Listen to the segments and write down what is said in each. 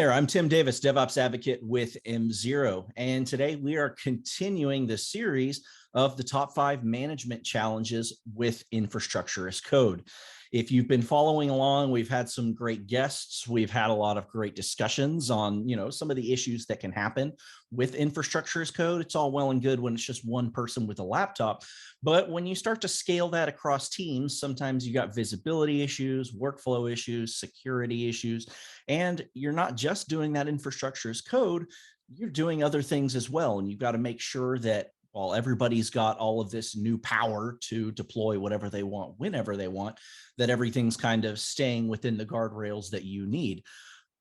there, I'm Tim Davis, DevOps Advocate with M0, and today we are continuing the series of the top 5 management challenges with infrastructure as code. If you've been following along, we've had some great guests. We've had a lot of great discussions on, some of the issues that can happen with infrastructure as code. It's all well and good when it's just one person with a laptop. But when you start to scale that across teams, sometimes you got visibility issues, workflow issues, security issues, and you're not just doing that infrastructure as code, you're doing other things as well. And you've got to make sure that while everybody's got all of this new power to deploy whatever they want, whenever they want, that everything's kind of staying within the guardrails that you need,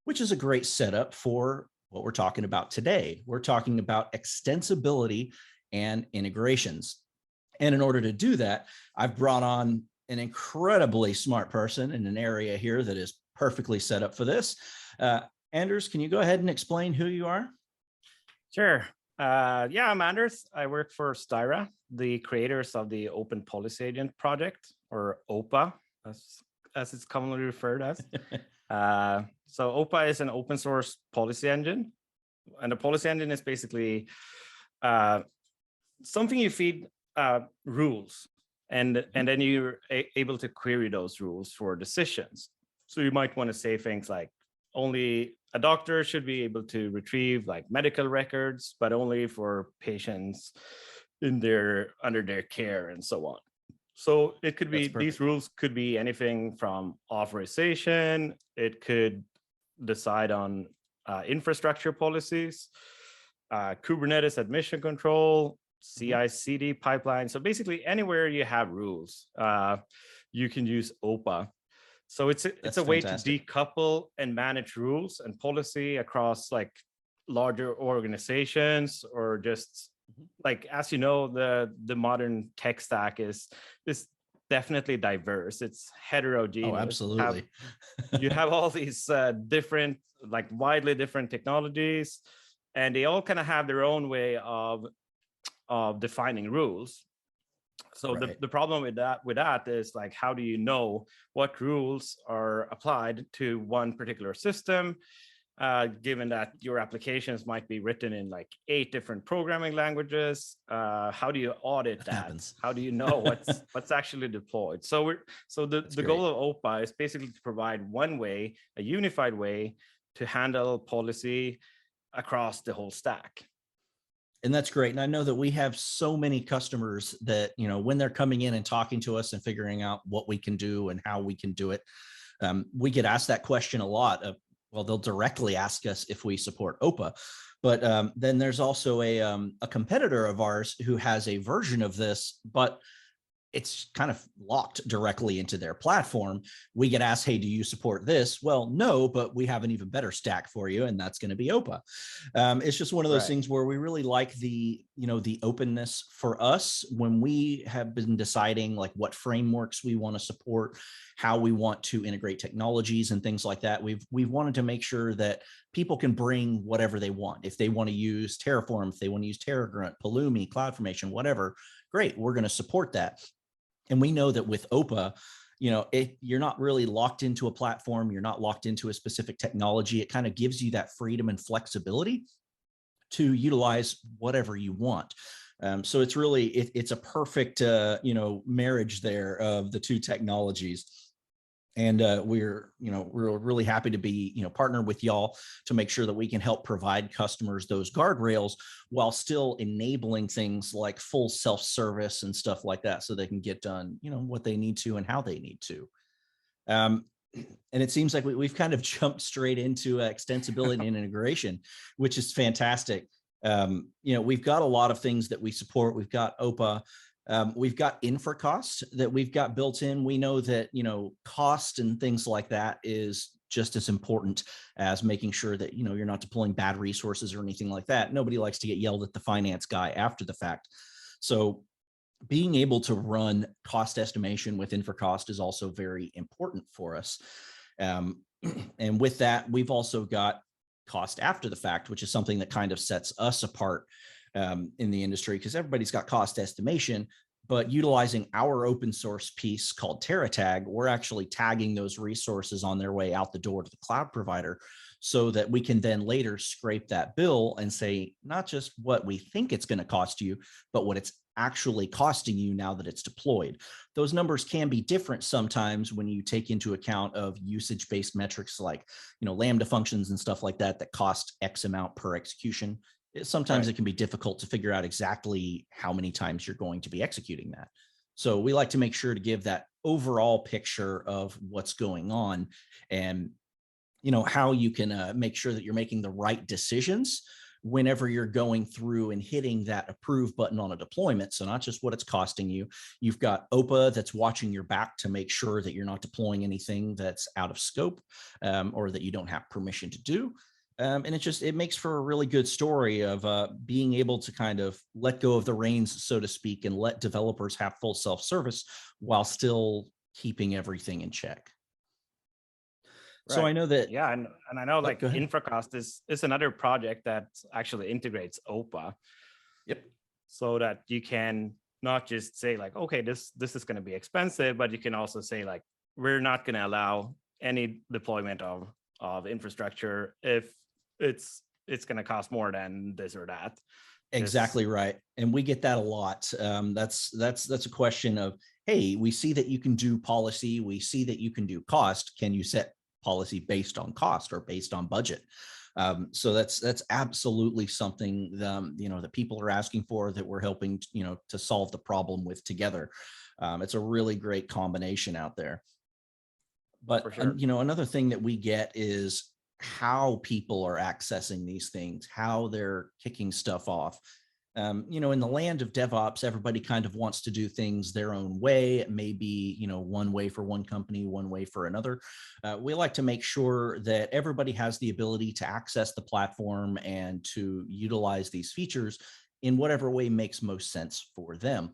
which is a great setup for what we're talking about today. We're talking about extensibility and integrations. And in order to do that, I've brought on an incredibly smart person in an area here that is perfectly set up for this. Anders, can you go ahead and explain who you are? Sure. Yeah, I'm Anders. I work for Styra, the creators of the Open Policy Agent project, or OPA, as it's commonly referred as. So OPA is an open source policy engine. And a policy engine is basically something you feed rules, and then you're able to query those rules for decisions. So you might want to say things like, only a doctor should be able to retrieve like medical records, but only for patients under their care and so on. So it could be, these rules could be anything from authorization. It could decide on infrastructure policies, Kubernetes admission control, CI/CD pipeline. So basically anywhere you have rules, you can use OPA. So it's a way to decouple and manage rules and policy across like larger organizations, or just like, as you know, the modern tech stack is definitely diverse. It's heterogeneous. Oh, absolutely. You have all these different, like widely different technologies, and they all kind of have their own way of defining rules. So right. the problem with that is like, how do you know what rules are applied to one particular system, given that your applications might be written in like 8 different programming languages? How do you audit that? How do you know what's actually deployed? So the goal of OPA is basically to provide one way, a unified way to handle policy across the whole stack. And that's great. And I know that we have so many customers that, when they're coming in and talking to us and figuring out what we can do and how we can do it, we get asked that question a lot. Well, they'll directly ask us if we support OPA. But then there's also a competitor of ours who has a version of this, but it's kind of locked directly into their platform. We get asked, hey, do you support this? Well, no, but we have an even better stack for you, and that's going to be OPA. It's just one of those things where we really like the openness for us when we have been deciding like what frameworks we want to support, how we want to integrate technologies and things like that. We've wanted to make sure that people can bring whatever they want. If they want to use Terraform, if they want to use TerraGrunt, Pulumi, CloudFormation, whatever, great, we're going to support that. And we know that with OPA, you're not really locked into a platform. You're not locked into a specific technology. It kind of gives you that freedom and flexibility to utilize whatever you want. So it's really, it's a perfect, marriage there of the two technologies. And we're really happy to be, partnered with y'all to make sure that we can help provide customers those guardrails while still enabling things like full self-service and stuff like that, so they can get done, what they need to and how they need to. And it seems like we've kind of jumped straight into extensibility and integration, which is fantastic. We've got a lot of things that we support. We've got OPA. We've got infra costs that we've got built in. We know that, cost and things like that is just as important as making sure that, you're not deploying bad resources or anything like that. Nobody likes to get yelled at the finance guy after the fact. So being able to run cost estimation with infra cost is also very important for us. And with that, we've also got cost after the fact, which is something that kind of sets us apart in the industry, because everybody's got cost estimation, But utilizing our open source piece called TerraTag, we're actually tagging those resources on their way out the door to the cloud provider so that we can then later scrape that bill and say, not just what we think it's going to cost you, but what it's actually costing you now that it's deployed. Those numbers can be different sometimes when you take into account of usage-based metrics like, Lambda functions and stuff like that cost X amount per execution. Sometimes Right. it can be difficult to figure out exactly how many times you're going to be executing that. So we like to make sure to give that overall picture of what's going on and how you can make sure that you're making the right decisions whenever you're going through and hitting that approve button on a deployment. So not just what it's costing you. You've got OPA that's watching your back to make sure that you're not deploying anything that's out of scope or that you don't have permission to do. And it makes for a really good story of being able to kind of let go of the reins, so to speak, and let developers have full self-service while still keeping everything in check. So Right. I know that. Yeah, and I know like Go ahead. InfraCost is another project that actually integrates OPA. Yep. So that you can not just say like, okay, this is going to be expensive, but you can also say like, we're not going to allow any deployment of infrastructure if it's going to cost more than this or that. Exactly right. And we get that a lot. That's a question of, hey, we see that you can do policy. We see that you can do cost. Can you set policy based on cost or based on budget? So that's absolutely something that people are asking for, that we're helping to solve the problem with together. It's a really great combination out there. But sure. Another thing that we get is how people are accessing these things, how they're kicking stuff off. In the land of DevOps, everybody kind of wants to do things their own way. It may be, one way for one company, one way for another. We like to make sure that everybody has the ability to access the platform and to utilize these features in whatever way makes most sense for them.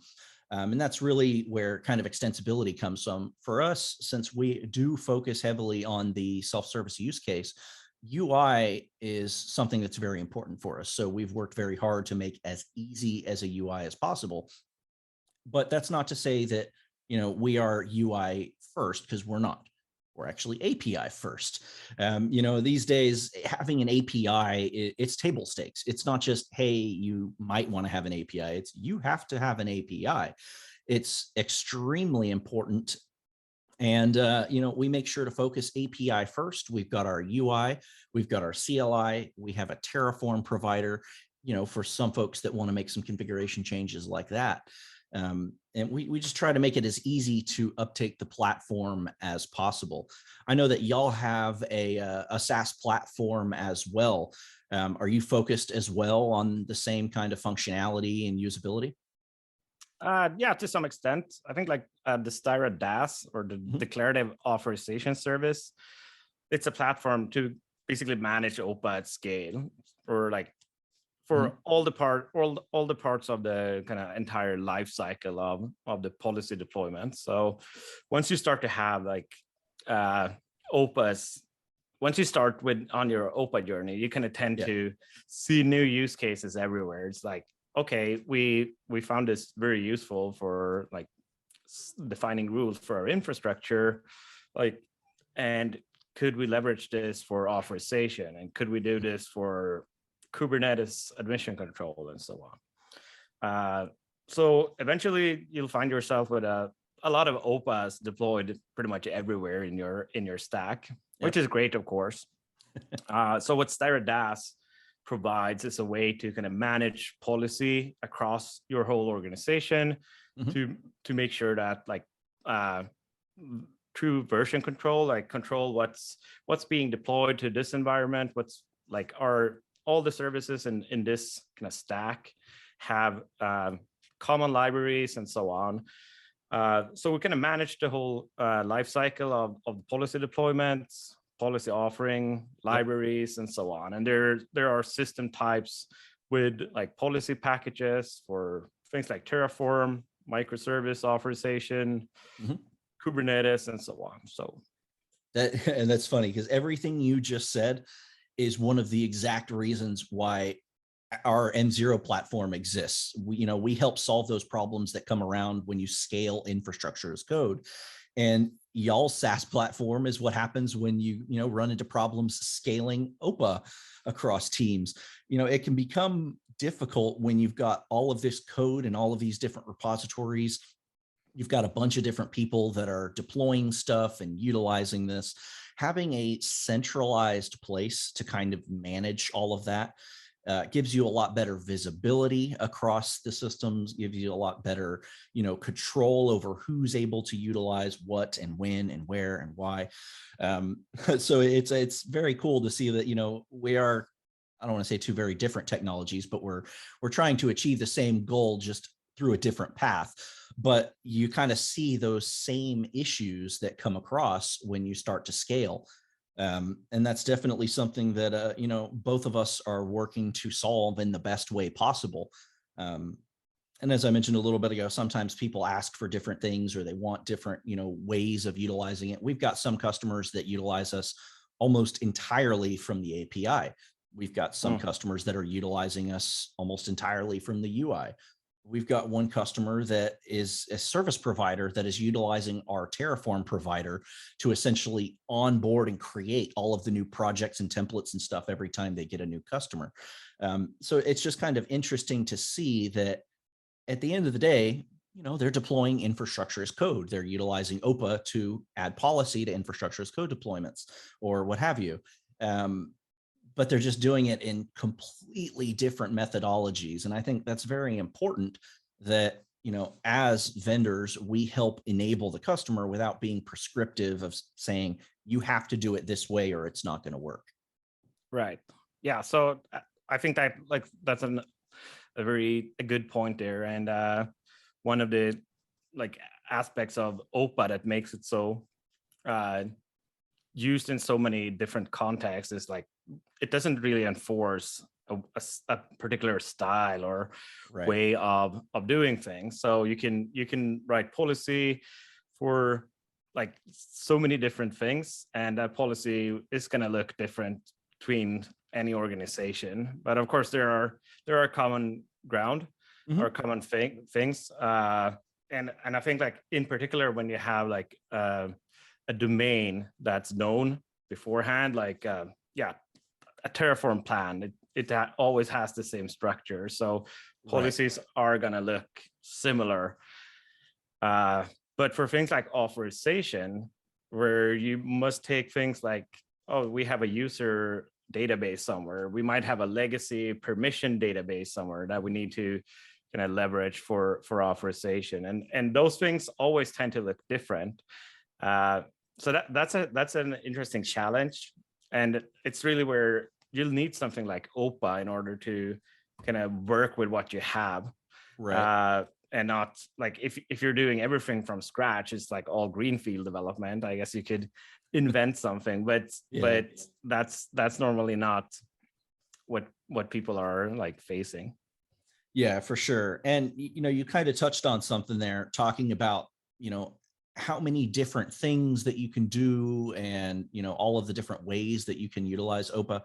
And that's really where kind of extensibility comes from. For us, since we do focus heavily on the self-service use case, UI is something that's very important for us. So we've worked very hard to make as easy as a UI as possible. But that's not to say that, we are UI first, because we're not. We're actually API first. These days, having an API, it's table stakes. It's not just, hey, you might want to have an API. It's you have to have an API. It's extremely important. And, we make sure to focus API first. We've got our UI, we've got our CLI, we have a Terraform provider, for some folks that want to make some configuration changes like that. And we just try to make it as easy to uptake the platform as possible. I know that y'all have a SaaS platform as well. Are you focused as well on the same kind of functionality and usability? Yeah, to some extent. I think like the Styra DAS, or the Declarative Authorization Service, it's a platform to basically manage OPA at scale, or like for all the parts of the kind of entire life cycle of the policy deployment. So once you start to have like OPAs, once you start on your OPA journey, you kind of tend to see new use cases everywhere. It's like, okay, we found this very useful for like defining rules for our infrastructure, like, and could we leverage this for authorization, and could we do this for Kubernetes admission control, and so on. So eventually you'll find yourself with a lot of OPAs deployed pretty much everywhere in your stack, which is great, of course. So what Styra DAS provides is a way to kind of manage policy across your whole organization, to make sure that like through version control, like control what's being deployed to this environment, what's like all the services in this kind of stack have common libraries and so on. So we kind of manage the whole life cycle of policy deployments, policy offering, libraries, and so on. And there are system types with like policy packages for things like Terraform, microservice authorization, Kubernetes, and so on. So and that's funny, because everything you just said is one of the exact reasons why our M0 platform exists. We help solve those problems that come around when you scale infrastructure as code. And y'all's SaaS platform is what happens when you run into problems scaling OPA across teams. It can become difficult when you've got all of this code and all of these different repositories. You've got a bunch of different people that are deploying stuff and utilizing this. Having a centralized place to kind of manage all of that gives you a lot better visibility across the systems, gives you a lot better, control over who's able to utilize what and when and where and why. So it's very cool to see that, we are, I don't want to say two very different technologies, but we're trying to achieve the same goal just through a different path. But you kind of see those same issues that come across when you start to scale. And that's definitely something that, both of us are working to solve in the best way possible. And as I mentioned a little bit ago, sometimes people ask for different things or they want different, ways of utilizing it. We've got some customers that utilize us almost entirely from the API. We've got some customers that are utilizing us almost entirely from the UI. We've got one customer that is a service provider that is utilizing our Terraform provider to essentially onboard and create all of the new projects and templates and stuff every time they get a new customer. So it's just kind of interesting to see that at the end of the day, they're deploying infrastructure as code. They're utilizing OPA to add policy to infrastructure as code deployments or what have you. But they're just doing it in completely different methodologies. And I think that's very important that, as vendors, we help enable the customer without being prescriptive of saying, you have to do it this way or it's not going to work. Right. Yeah. So I think that that's a very good point there. And one of the aspects of OPA that makes it so used in so many different contexts is it doesn't really enforce a particular style or way of doing things. So you can write policy for so many different things, and that policy is going to look different between any organization. But of course, there are common ground or common things. And I think in particular when you have a domain that's known beforehand, a Terraform plan, it always has the same structure. So policies are going to look similar. But for things like authorization, where you must take things we have a user database somewhere. We might have a legacy permission database somewhere that we need to kind of leverage for authorization. And those things always tend to look different. So that's an interesting challenge. And it's really where you'll need something like OPA in order to kind of work with what you have. Right. And not if you're doing everything from scratch, it's all greenfield development. I guess you could invent something, but that's normally not what people are facing. Yeah, for sure. And, you kind of touched on something there, talking about, how many different things that you can do and, all of the different ways that you can utilize OPA.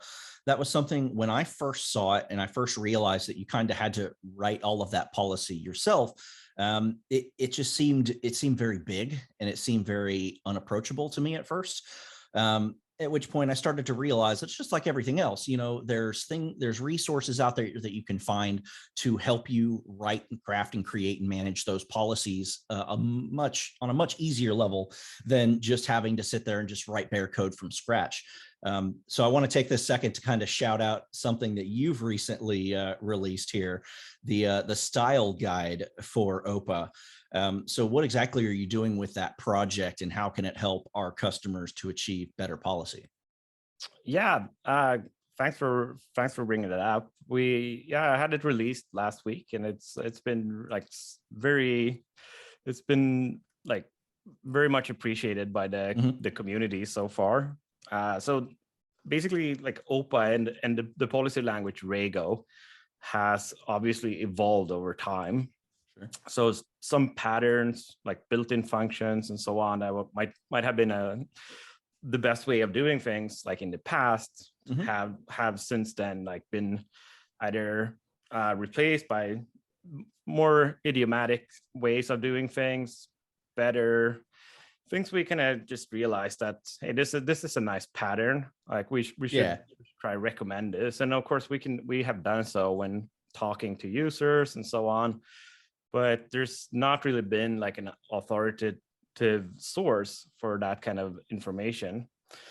That was something when I first saw it and I first realized that you kind of had to write all of that policy yourself. It seemed very big and it seemed very unapproachable to me at first. At which point I started to realize it's just like everything else. There's resources out there that you can find to help you write and craft and create and manage those policies on a much easier level than just having to sit there and just write bare code from scratch. So I want to take this second to kind of shout out something that you've recently released here, the style guide for OPA. So what exactly are you doing with that project and how can it help our customers to achieve better policy? Yeah, thanks for bringing it up. I had it released last week, and it's been very very much appreciated by the community so far. So basically, OPA and the policy language Rego has obviously evolved over time. Sure. So some patterns built-in functions and so on that might have been the best way of doing things in the past have since then been either replaced by more idiomatic ways of doing things, better things. We kind of just realized that, hey, this is a nice pattern. Like we should try recommend this, and of course we have done so when talking to users and so on. But there's not really been like an authoritative source for that kind of information.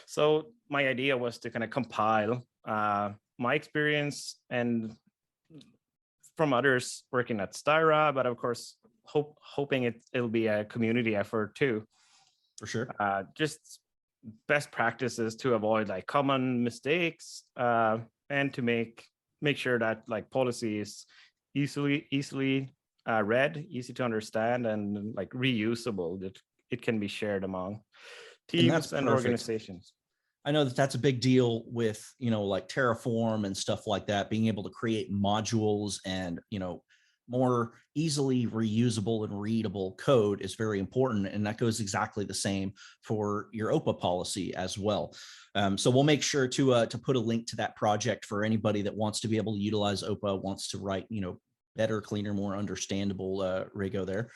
So my idea was to kind of compile my experience and from others working at Styra, but of course, hoping it'll be a community effort too. For sure. Just best practices to avoid like common mistakes, and to make sure that like policy is easily read, easy to understand, and like reusable, that it can be shared among teams and organizations. I know that that's a big deal with, like Terraform and stuff like that, being able to create modules and, more easily reusable and readable code is very important. And that goes exactly the same for your OPA policy as well. So we'll make sure to put a link to that project for anybody that wants to be able to utilize OPA, wants to write, better, cleaner, more understandable Rego there.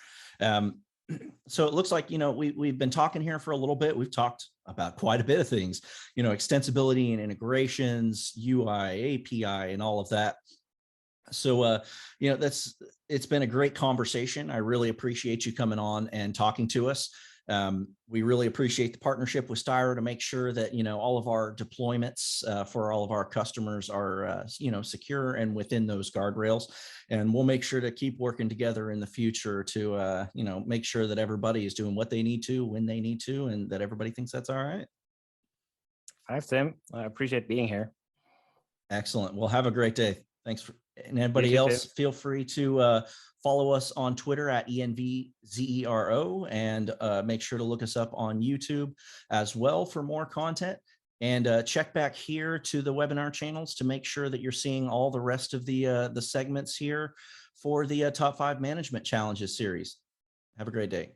So it looks like, we've been talking here for a little bit. We've talked about quite a bit of things, extensibility and integrations, UI, API, and all of that. So, it's been a great conversation. I really appreciate you coming on and talking to us. We really appreciate the partnership with Styra to make sure that, all of our deployments for all of our customers are, secure and within those guardrails. And we'll make sure to keep working together in the future to, make sure that everybody is doing what they need to, when they need to, and that everybody thinks that's all right. Thanks, Tim. I appreciate being here. Excellent. Well, have a great day. Thanks. And anybody else, feel free to follow us on Twitter at ENVZERO, and make sure to look us up on YouTube as well for more content. And check back here to the webinar channels to make sure that you're seeing all the rest of the segments here for the Top 5 Management Challenges series. Have a great day.